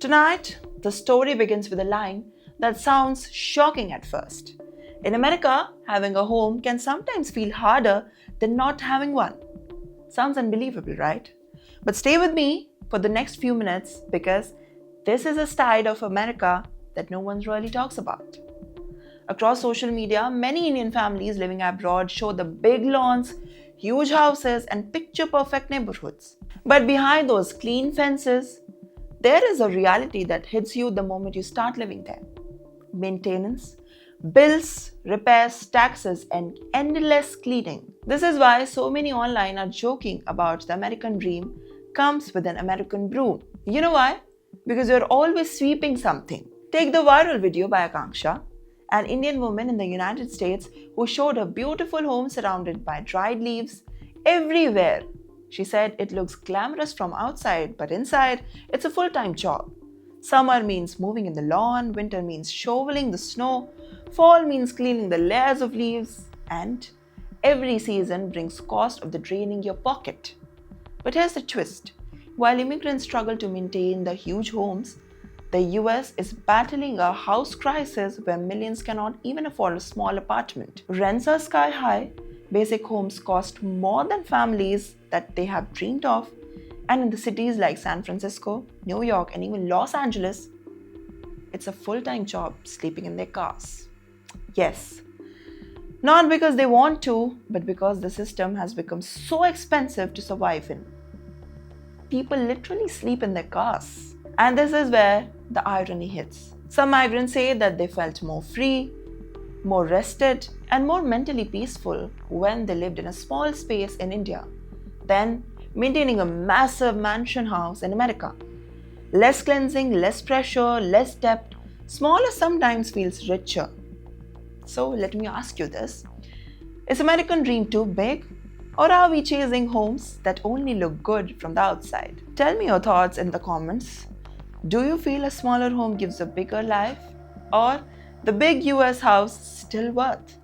Tonight, the story begins with a line that sounds shocking at first. In America, having a home can sometimes feel harder than not having one. Sounds unbelievable, right? But stay with me for the next few minutes because this is a side of America that no one really talks about. Across social media, many Indian families living abroad show the big lawns, huge houses, and picture perfect neighborhoods. But behind those clean fences, there is a reality that hits you the moment you start living there. Maintenance, bills, repairs, taxes, and endless cleaning. This is why so many online are joking about the American dream comes with an American broom. You know why? Because you're always sweeping something. Take the viral video by Akanksha, an Indian woman in the United States who showed a beautiful home surrounded by dried leaves everywhere. She said it looks glamorous from outside, but inside, it's a full-time job. Summer means moving in the lawn, winter means shoveling the snow, fall means cleaning the layers of leaves, and every season brings cost of the draining your pocket. But here's the twist. While immigrants struggle to maintain the huge homes, the US is battling a house crisis where millions cannot even afford a small apartment. Rents are sky high, basic homes cost more than families that they have dreamed of, and in the cities like San Francisco, New York, and even Los Angeles, it's a full-time job sleeping in their cars. Yes, not because they want to, but because the system has become so expensive to survive in. People literally sleep in their cars. And this is where the irony hits. Some migrants say that they felt more free, more rested, and more mentally peaceful when they lived in a small space in India than maintaining a massive mansion house in America. Less cleansing, less pressure, less debt. Smaller sometimes feels richer. So let me ask you this. Is American dream too big? Or are we chasing homes that only look good from the outside? Tell me your thoughts in the comments. Do you feel a smaller home gives a bigger life? Or the big US house still worth?